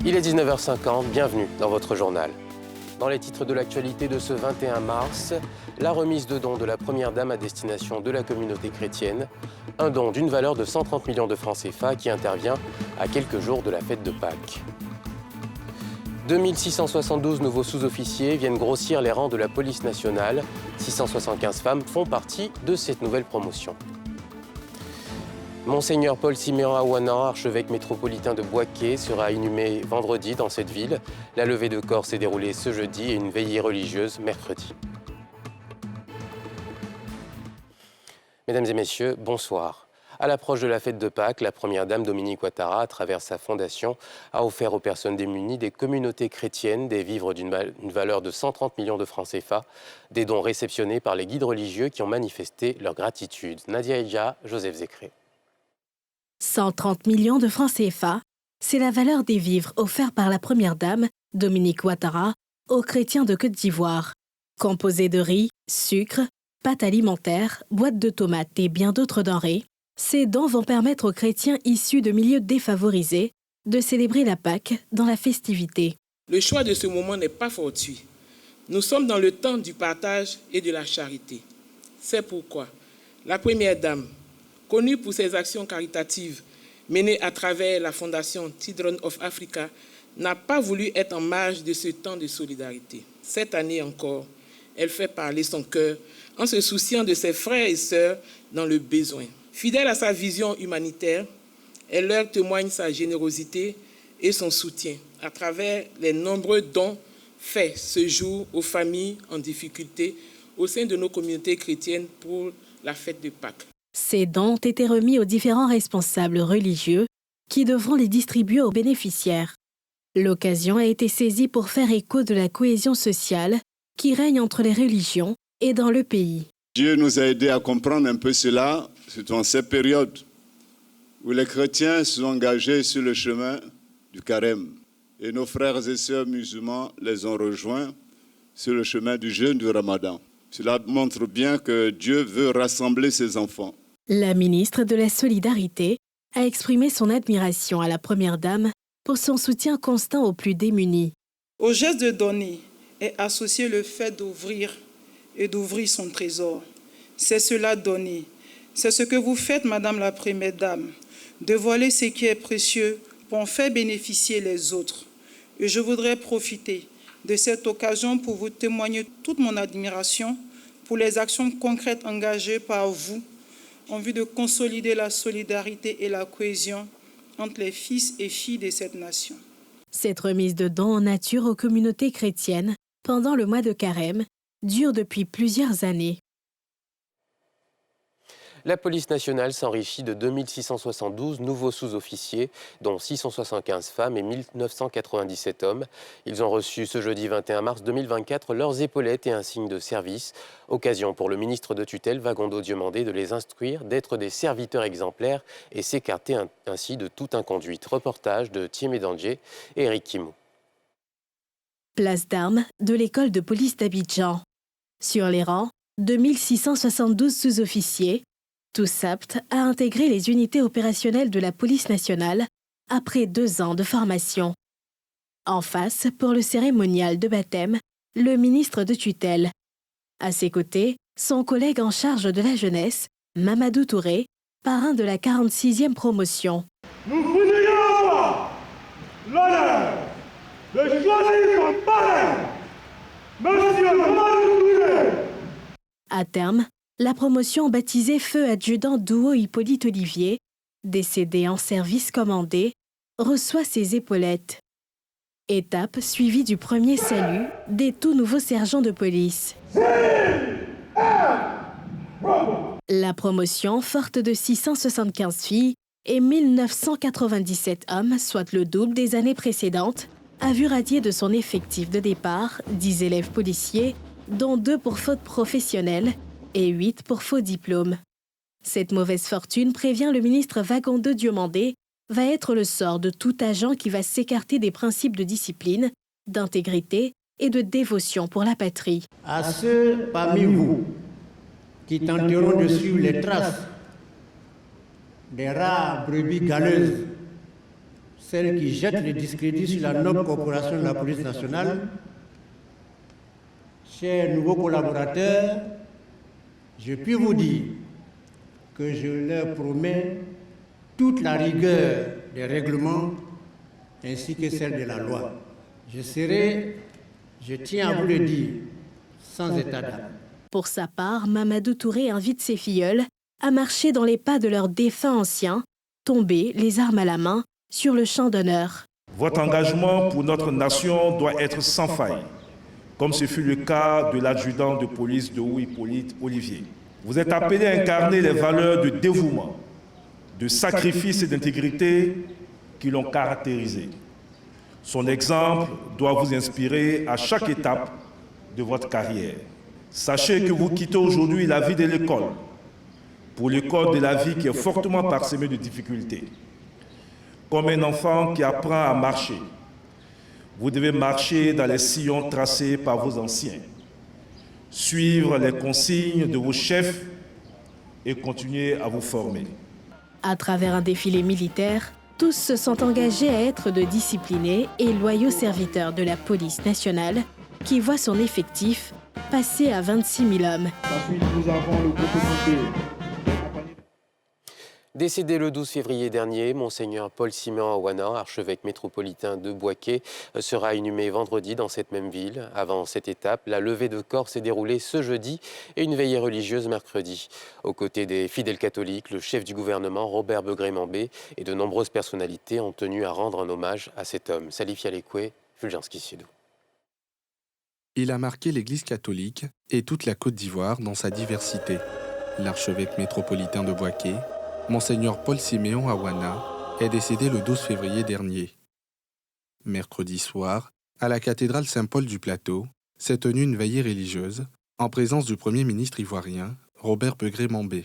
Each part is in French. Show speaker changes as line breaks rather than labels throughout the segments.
Il est 19h50, bienvenue dans votre journal. Dans les titres de l'actualité de ce 21 mars, la remise de dons de la Première Dame à destination de la communauté chrétienne, un don d'une valeur de 130 millions de francs CFA qui intervient à quelques jours de la fête de Pâques. 2672 nouveaux sous-officiers viennent grossir les rangs de la police nationale. 675 femmes font partie de cette nouvelle promotion. Monseigneur Paul Siméon Aouana, archevêque métropolitain de Bouaké, sera inhumé vendredi dans cette ville. La levée de corps s'est déroulée ce jeudi et une veillée religieuse mercredi. Mesdames et messieurs, bonsoir. À l'approche de la fête de Pâques, la Première Dame Dominique Ouattara, à travers sa fondation, a offert aux personnes démunies des communautés chrétiennes des vivres d'une valeur de 130 millions de francs CFA, des dons réceptionnés par les guides religieux qui ont manifesté leur gratitude. Nadia Eja, Joseph Zécré.
130 millions de francs CFA, c'est la valeur des vivres offerts par la Première Dame, Dominique Ouattara, aux chrétiens de Côte d'Ivoire. Composés de riz, sucre, pâtes alimentaires, boîtes de tomates et bien d'autres denrées, ces dons vont permettre aux chrétiens issus de milieux défavorisés de célébrer la Pâque dans la festivité.
Le choix de ce moment n'est pas fortuit. Nous sommes dans le temps du partage et de la charité. C'est pourquoi la Première Dame, connue pour ses actions caritatives menées à travers la fondation Children of Africa, n'a pas voulu être en marge de ce temps de solidarité. Cette année encore, elle fait parler son cœur en se souciant de ses frères et sœurs dans le besoin. Fidèle à sa vision humanitaire, elle leur témoigne sa générosité et son soutien à travers les nombreux dons faits ce jour aux familles en difficulté au sein de nos communautés chrétiennes pour la fête de Pâques.
Ces dons ont été remis aux différents responsables religieux qui devront les distribuer aux bénéficiaires. L'occasion a été saisie pour faire écho de la cohésion sociale qui règne entre les religions et dans le pays.
Dieu nous a aidés à comprendre un peu cela, surtout en cette période où les chrétiens se sont engagés sur le chemin du carême. Et nos frères et sœurs musulmans les ont rejoints sur le chemin du jeûne du Ramadan. Cela montre bien que Dieu veut rassembler ses enfants.
La ministre de la Solidarité a exprimé son admiration à la Première Dame pour son soutien constant aux plus démunis.
Au geste de donner est associé le fait d'ouvrir et d'ouvrir son trésor. C'est cela donner. C'est ce que vous faites, Madame la Première Dame, dévoiler ce qui est précieux pour en faire bénéficier les autres. Et je voudrais profiter de cette occasion pour vous témoigner toute mon admiration pour les actions concrètes engagées par vous en vue de consolider la solidarité et la cohésion entre les fils et filles de cette nation.
Cette remise de dons en nature aux communautés chrétiennes pendant le mois de Carême dure depuis plusieurs années.
La police nationale s'enrichit de 2672 nouveaux sous-officiers, dont 675 femmes et 1997 hommes. Ils ont reçu ce jeudi 21 mars 2024 leurs épaulettes et un signe de service. Occasion pour le ministre de tutelle, Vagondo Diomandé, de les instruire d'être des serviteurs exemplaires et s'écarter ainsi de toute inconduite. Reportage de Thiemé Dandjé et Eric Kimou.
Place d'armes de l'école de police d'Abidjan. Sur les rangs, 2672 sous-officiers, tous aptes à intégrer les unités opérationnelles de la police nationale après 2 ans de formation. En face, pour le cérémonial de baptême, le ministre de tutelle. À ses côtés, son collègue en charge de la jeunesse, Mamadou Touré, parrain de la 46e promotion.
Nous vous ayons l'honneur de choisir comme parrain Monsieur Mamadou Touré.
À terme, la promotion baptisée Feu adjudant Douo Hippolyte Olivier, décédé en service commandé, reçoit ses épaulettes. Étape suivie du premier salut des tout nouveaux sergents de police. La promotion, forte de 675 filles et 1997 hommes, soit le double des années précédentes, a vu radier de son effectif de départ 10 élèves policiers, dont 2 pour faute professionnelle et 8 pour faux diplôme. Cette mauvaise fortune, prévient le ministre Vagondo Diomandé, va être le sort de tout agent qui va s'écarter des principes de discipline, d'intégrité et de dévotion pour la patrie.
À ceux parmi vous qui tenteront de suivre les traces des rares brebis galeuses celle qui jette le discrédit sur la noble corporation de la police nationale. Chers nouveaux collaborateurs, je puis vous dire que je leur promets toute la rigueur des règlements ainsi que celle de la loi. Je serai, je tiens à vous le dire, sans état d'âme.
Pour sa part, Mamadou Touré invite ses filleuls à marcher dans les pas de leurs défunts anciens, tombés, les armes à la main, sur le champ d'honneur.
Votre engagement pour notre nation doit être sans faille, comme ce fut le cas de l'adjudant de police de Hippolyte Olivier. Vous êtes appelés à incarner les valeurs de dévouement, de sacrifice et d'intégrité qui l'ont caractérisé. Son exemple doit vous inspirer à chaque étape de votre carrière. Sachez que vous quittez aujourd'hui la vie de l'école pour le code de la vie qui est fortement parsemé de difficultés. Comme un enfant qui apprend à marcher, vous devez marcher dans les sillons tracés par vos anciens, suivre les consignes de vos chefs et continuer à vous former.
À travers un défilé militaire, tous se sont engagés à être de disciplinés et loyaux serviteurs de la police nationale qui voit son effectif passer à 26 000 hommes.
Ensuite, nous avons le groupe.
Décédé le 12 février dernier, Monseigneur Paul Siméon Awana, archevêque métropolitain de Bouaké, sera inhumé vendredi dans cette même ville. Avant cette étape, la levée de corps s'est déroulée ce jeudi et une veillée religieuse mercredi. Aux côtés des fidèles catholiques, le chef du gouvernement, Robert Begré-Mambé, et de nombreuses personnalités ont tenu à rendre un hommage à cet homme. Salif Yalekwe, Fulgence Kissiedo.
Il a marqué l'Église catholique et toute la Côte d'Ivoire dans sa diversité. L'archevêque métropolitain de Bouaké, Monseigneur Paul Siméon Awana, est décédé le 12 février dernier. Mercredi soir, à la cathédrale Saint-Paul du Plateau, s'est tenue une veillée religieuse en présence du Premier ministre ivoirien, Robert Begré-Mambé.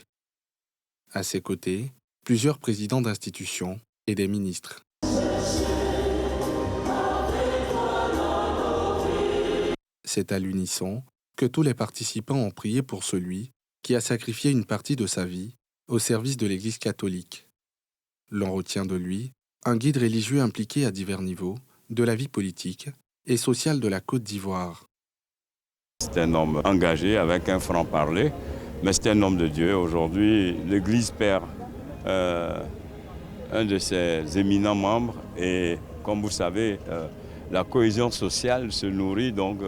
À ses côtés, plusieurs présidents d'institutions et des ministres. C'est à l'unisson que tous les participants ont prié pour celui qui a sacrifié une partie de sa vie au service de l'Église catholique. L'on retient de lui un guide religieux impliqué à divers niveaux de la vie politique et sociale de la Côte d'Ivoire.
C'est un homme engagé avec un franc-parler, mais c'est un homme de Dieu. Aujourd'hui, l'Église perd un de ses éminents membres et, comme vous savez, la cohésion sociale se nourrit donc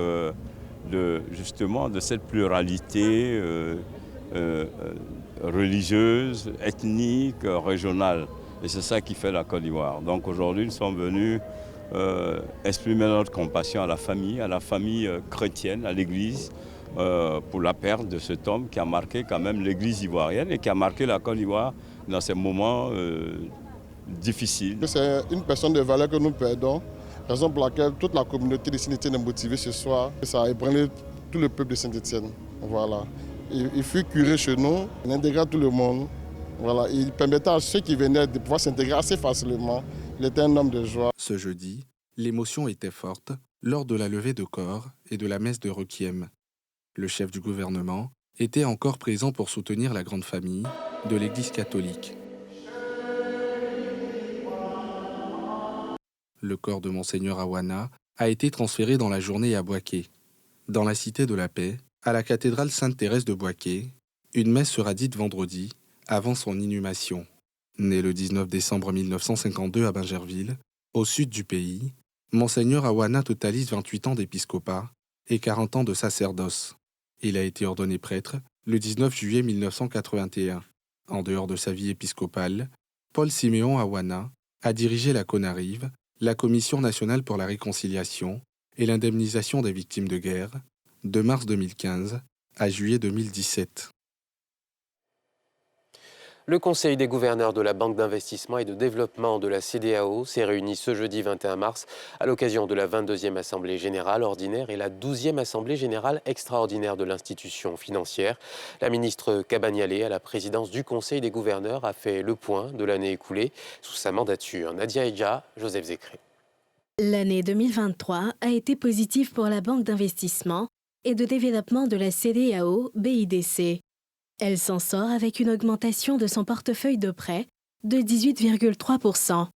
justement de cette pluralité religieuse, ethnique, régionale. Et c'est ça qui fait la Côte d'Ivoire. Donc aujourd'hui, nous sommes venus exprimer notre compassion à la famille chrétienne, à l'Église, pour la perte de cet homme qui a marqué quand même l'Église ivoirienne et qui a marqué la Côte d'Ivoire dans ces moments difficiles.
C'est une personne de valeur que nous perdons, raison pour laquelle toute la communauté de Saint-Étienne est motivée ce soir. Ça a ébranlé tout le peuple de Saint-Étienne. Voilà. Il fut curé chez nous, il intégrait tout le monde. Voilà. Il permettait à ceux qui venaient de pouvoir s'intégrer assez facilement. Il était un homme de joie.
Ce jeudi, l'émotion était forte lors de la levée de corps et de la messe de requiem. Le chef du gouvernement était encore présent pour soutenir la grande famille de l'Église catholique. Le corps de Monseigneur Awana a été transféré dans la journée à Bouaké. Dans la Cité de la Paix, à la cathédrale Sainte-Thérèse de Bouaké, une messe sera dite vendredi avant son inhumation. Né le 19 décembre 1952 à Bingerville, au sud du pays, Monseigneur Awana totalise 28 ans d'épiscopat et 40 ans de sacerdoce. Il a été ordonné prêtre le 19 juillet 1981. En dehors de sa vie épiscopale, Paul Siméon Awana a dirigé la CONARIV, la Commission nationale pour la réconciliation et l'indemnisation des victimes de guerre, de mars 2015 à juillet 2017.
Le Conseil des gouverneurs de la Banque d'investissement et de développement de la CEDEAO s'est réuni ce jeudi 21 mars à l'occasion de la 22e Assemblée générale ordinaire et la 12e Assemblée générale extraordinaire de l'institution financière. La ministre Kabanialé, à la présidence du Conseil des gouverneurs, a fait le point de l'année écoulée sous sa mandature. Nadia Edja, Joseph Zécré.
L'année 2023 a été positive pour la Banque d'investissement et de développement de la CEDEAO, BIDC. Elle s'en sort avec une augmentation de son portefeuille de prêts de 18,3%.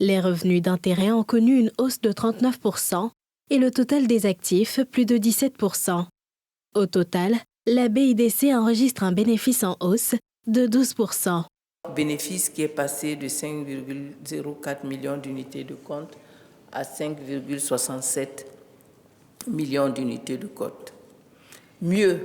Les revenus d'intérêt ont connu une hausse de 39% et le total des actifs plus de 17%. Au total, la BIDC enregistre un bénéfice en hausse de 12%.
Bénéfice qui est passé de 5,04 millions d'unités de compte à 5,67 millions d'unités de compte. Mieux,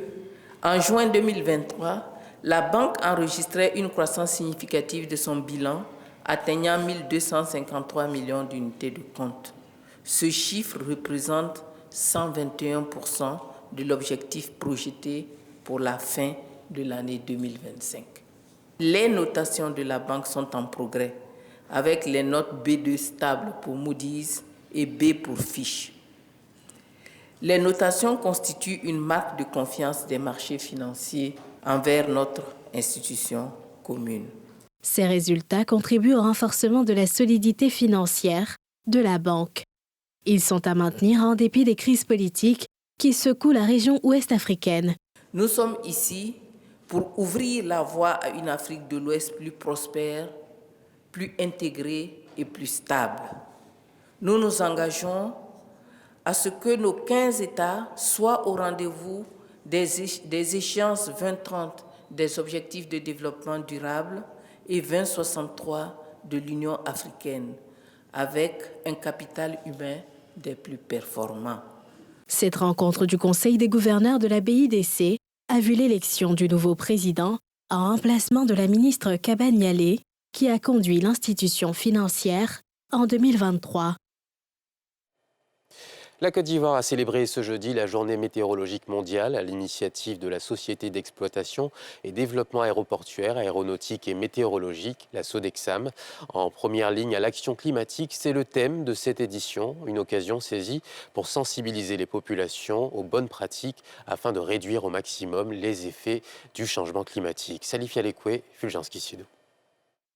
en juin 2023, la banque enregistrait une croissance significative de son bilan, atteignant 1253 millions d'unités de compte. Ce chiffre représente 121% de l'objectif projeté pour la fin de l'année 2025. Les notations de la banque sont en progrès, avec les notes B2 stables pour Moody's et B pour Fitch. Les notations constituent une marque de confiance des marchés financiers envers notre institution commune.
Ces résultats contribuent au renforcement de la solidité financière de la banque. Ils sont à maintenir en dépit des crises politiques qui secouent la région ouest africaine.
Nous sommes ici pour ouvrir la voie à une Afrique de l'Ouest plus prospère, plus intégrée et plus stable. Nous nous engageons à ce que nos 15 États soient au rendez-vous des échéances 2030 des objectifs de développement durable et 2063 de l'Union africaine, avec un capital humain des plus performants.
Cette rencontre du Conseil des gouverneurs de la BIDC a vu l'élection du nouveau président en remplacement de la ministre Kaba Nialé, qui a conduit l'institution financière en 2023.
La Côte d'Ivoire a célébré ce jeudi la journée météorologique mondiale à l'initiative de la Société d'exploitation et développement aéroportuaire, aéronautique et météorologique, la SODEXAM. En première ligne à l'action climatique, c'est le thème de cette édition, une occasion saisie pour sensibiliser les populations aux bonnes pratiques afin de réduire au maximum les effets du changement climatique. Salif Yalekwe, Fulgence Kissido.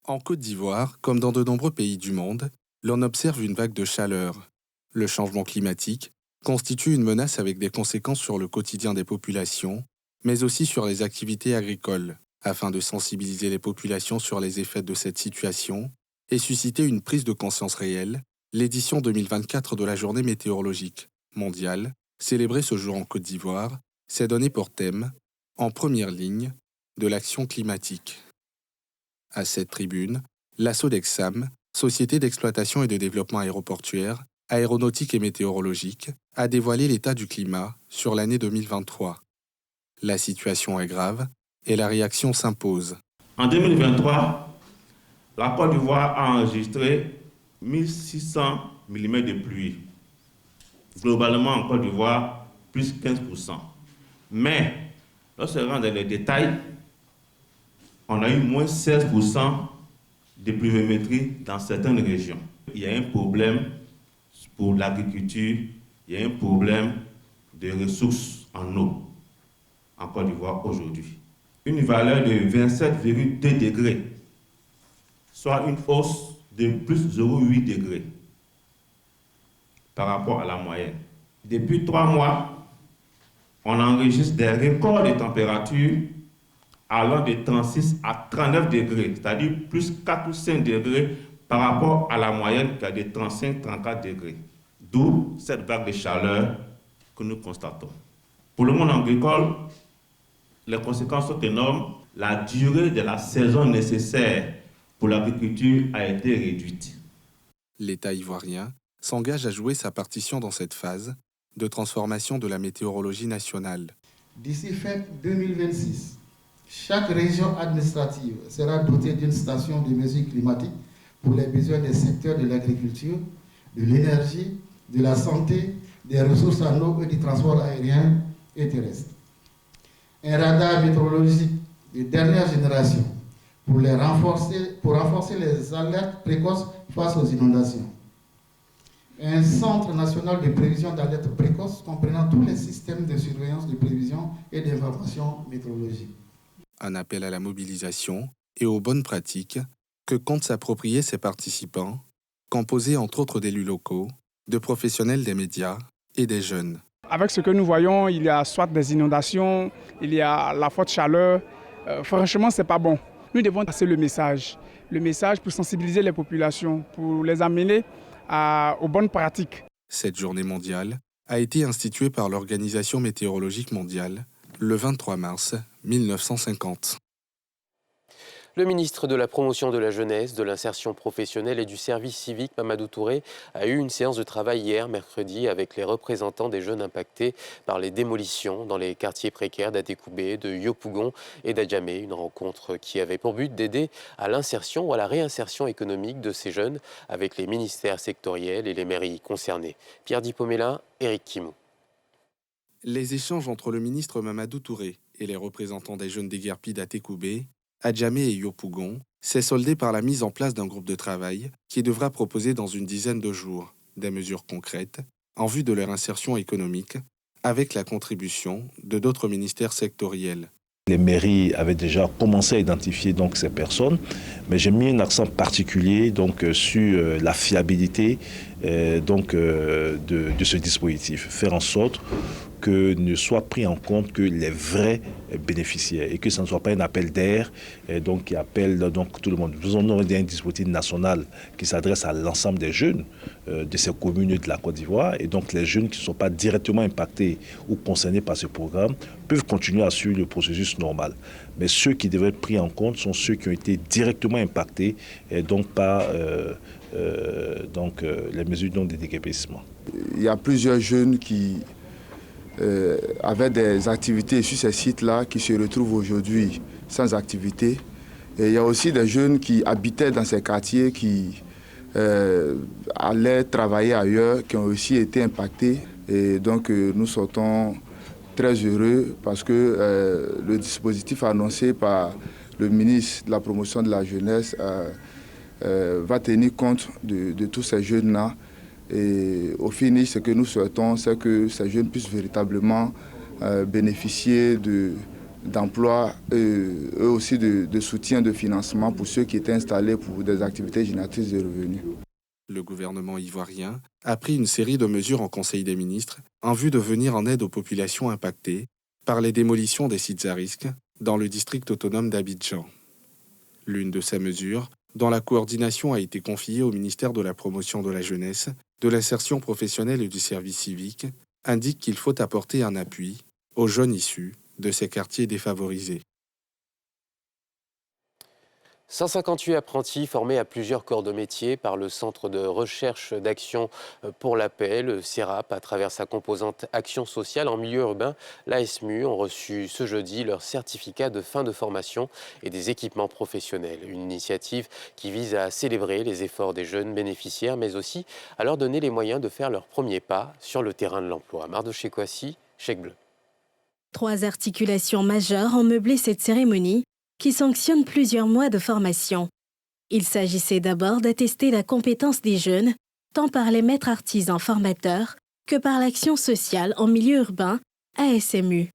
En Côte d'Ivoire, comme dans de nombreux pays du monde, l'on observe une vague de chaleur. Le changement climatique constitue une menace avec des conséquences sur le quotidien des populations, mais aussi sur les activités agricoles, afin de sensibiliser les populations sur les effets de cette situation et susciter une prise de conscience réelle. L'édition 2024 de la Journée météorologique mondiale, célébrée ce jour en Côte d'Ivoire, s'est donnée pour thème, en première ligne, de l'action climatique. À cette tribune, la SODEXAM, Société d'exploitation et de développement aéroportuaire, aéronautique et météorologique, a dévoilé l'état du climat sur l'année 2023. La situation est grave et la réaction s'impose.
En 2023, la Côte d'Ivoire a enregistré 1600 mm de pluie. Globalement, en Côte d'Ivoire, plus 15%. Mais, lorsqu'on rentre dans les détails, on a eu moins 16% de pluviométrie dans certaines régions. Il y a un problème pour l'agriculture, il y a un problème de ressources en eau en Côte d'Ivoire aujourd'hui. Une valeur de 27,2 degrés, soit une hausse de plus 0,8 degrés par rapport à la moyenne. Depuis 3 mois, on enregistre des records de température allant de 36 à 39 degrés, c'est-à-dire plus 4 ou 5 degrés par rapport à la moyenne qui est de 35-34 degrés. D'où cette vague de chaleur que nous constatons. Pour le monde agricole, les conséquences sont énormes. La durée de la saison nécessaire pour l'agriculture a été réduite.
L'État ivoirien s'engage à jouer sa partition dans cette phase de transformation de la météorologie nationale.
D'ici fin 2026, chaque région administrative sera dotée d'une station de mesure climatique pour les besoins des secteurs de l'agriculture, de l'énergie, de la santé, des ressources en eau et du transport aérien et terrestre. Un radar météorologique de dernière génération pour renforcer les alertes précoces face aux inondations. Un centre national de prévision d'alerte précoce comprenant tous les systèmes de surveillance de prévision et d'information météorologique.
Un appel à la mobilisation et aux bonnes pratiques que comptent s'approprier ces participants, composés entre autres d'élus locaux, de professionnels des médias et des jeunes.
Avec ce que nous voyons, il y a soit des inondations, il y a la forte chaleur. Franchement, ce n'est pas bon. Nous devons passer le message. le message, pour sensibiliser les populations, pour les amener aux bonnes pratiques.
Cette journée mondiale a été instituée par l'Organisation météorologique mondiale le 23 mars 1950.
Le ministre de la Promotion de la Jeunesse, de l'Insertion professionnelle et du Service civique, Mamadou Touré, a eu une séance de travail hier, mercredi, avec les représentants des jeunes impactés par les démolitions dans les quartiers précaires d'Atécoubé, de Yopougon et d'Adjamé. Une rencontre qui avait pour but d'aider à l'insertion ou à la réinsertion économique de ces jeunes avec les ministères sectoriels et les mairies concernées. Pierre Dipomela, Éric Kimou.
Les échanges entre le ministre Mamadou Touré et les représentants des jeunes déguerpis d'Atécoubé, Adjamé et Yopougon s'est soldé par la mise en place d'un groupe de travail qui devra proposer dans une dizaine de jours des mesures concrètes en vue de leur insertion économique avec la contribution de d'autres ministères sectoriels.
Les mairies avaient déjà commencé à identifier donc ces personnes, mais j'ai mis un accent particulier donc sur la fiabilité de ce dispositif, faire en sorte que ne soit pris en compte que les vrais bénéficiaires et que ce ne soit pas un appel d'air donc qui appelle donc tout le monde. Nous avons un dispositif national qui s'adresse à l'ensemble des jeunes de ces communes de la Côte d'Ivoire, et donc les jeunes qui ne sont pas directement impactés ou concernés par ce programme peuvent continuer à suivre le processus normal. Mais ceux qui devraient être pris en compte sont ceux qui ont été directement impactés et donc par les mesures de déguerpissement.
Il y a plusieurs jeunes qui avaient des activités sur ces sites-là qui se retrouvent aujourd'hui sans activité. Et il y a aussi des jeunes qui habitaient dans ces quartiers, qui allaient travailler ailleurs, qui ont aussi été impactés. Et donc nous sortons très heureux parce que le dispositif annoncé par le ministre de la Promotion de la Jeunesse va tenir compte de tous ces jeunes-là. Et au finish, ce que nous souhaitons, c'est que ces jeunes puissent véritablement bénéficier d'emplois, eux aussi de soutien, de financement pour ceux qui étaient installés pour des activités génératrices de revenus.
Le gouvernement ivoirien a pris une série de mesures en Conseil des ministres en vue de venir en aide aux populations impactées par les démolitions des sites à risque dans le district autonome d'Abidjan. L'une de ces mesures, dont la coordination a été confiée au ministère de la Promotion de la Jeunesse, de l'Insertion professionnelle et du Service civique, indique qu'il faut apporter un appui aux jeunes issus de ces quartiers défavorisés.
158 apprentis formés à plusieurs corps de métier par le Centre de recherche d'action pour la paix, le CERAP, à travers sa composante action sociale en milieu urbain, l'ASMU, ont reçu ce jeudi leur certificat de fin de formation et des équipements professionnels. Une initiative qui vise à célébrer les efforts des jeunes bénéficiaires, mais aussi à leur donner les moyens de faire leur premier pas sur le terrain de l'emploi. Mardoché Kouassi, Chèque Bleu.
3 articulations majeures ont meublé cette cérémonie qui sanctionne plusieurs mois de formation. Il s'agissait d'abord d'attester la compétence des jeunes, tant par les maîtres artisans formateurs que par l'action sociale en milieu urbain, ASMU.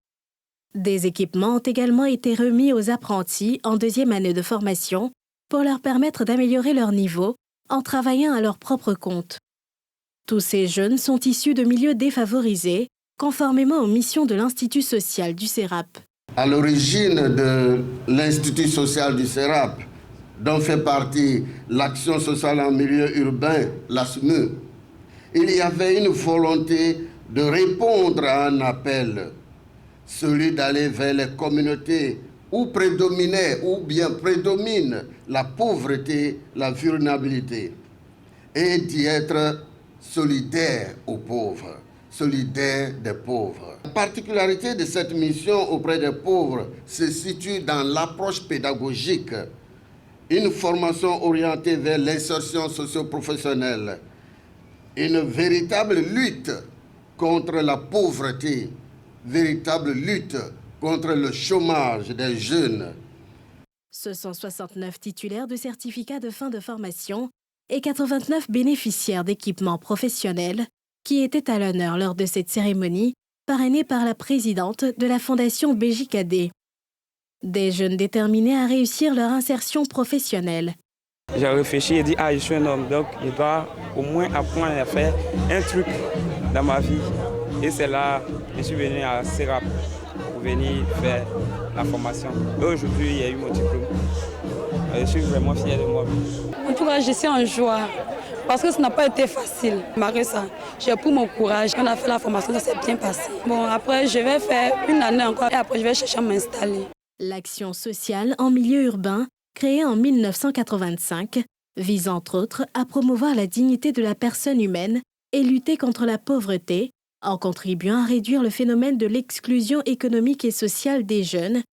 Des équipements ont également été remis aux apprentis en 2e année de formation pour leur permettre d'améliorer leur niveau en travaillant à leur propre compte. Tous ces jeunes sont issus de milieux défavorisés, conformément aux missions de l'Institut social du CERAP.
À l'origine de l'Institut social du CERAP, dont fait partie l'action sociale en milieu urbain, l'ASMU, il y avait une volonté de répondre à un appel, celui d'aller vers les communautés où prédominait ou bien prédomine la pauvreté, la vulnérabilité, et d'y être solidaire aux pauvres, solidaire des pauvres. La particularité de cette mission auprès des pauvres se situe dans l'approche pédagogique, une formation orientée vers l'insertion socio-professionnelle, une véritable lutte contre la pauvreté, véritable lutte contre le chômage des jeunes.
Ce sont 69 titulaires de certificats de fin de formation et 89 bénéficiaires d'équipements professionnels qui étaient à l'honneur lors de cette cérémonie, parrainée par la présidente de la Fondation BJKD. Des jeunes déterminés à réussir leur insertion professionnelle.
J'ai réfléchi et dit, je suis un homme, donc je dois au moins apprendre à faire un truc dans ma vie. Et c'est là que je suis venu à CERAP pour venir faire la formation. Aujourd'hui, il y a eu mon diplôme. Je suis vraiment fier de moi.
En tout cas, je suis en joie parce que ça n'a pas été facile. Malgré ça, j'ai pris mon courage. On a fait la formation, ça s'est bien passé. Bon, après, je vais faire une année encore et après, je vais chercher à m'installer.
L'action sociale en milieu urbain, créée en 1985, vise entre autres à promouvoir la dignité de la personne humaine et lutter contre la pauvreté, en contribuant à réduire le phénomène de l'exclusion économique et sociale des jeunes,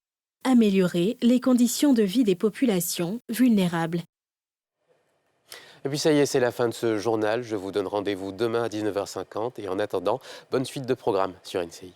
améliorer les conditions de vie des populations vulnérables.
Et puis ça y est, c'est la fin de ce journal. Je vous donne rendez-vous demain à 19h50. Et en attendant, bonne suite de programmes sur NCI.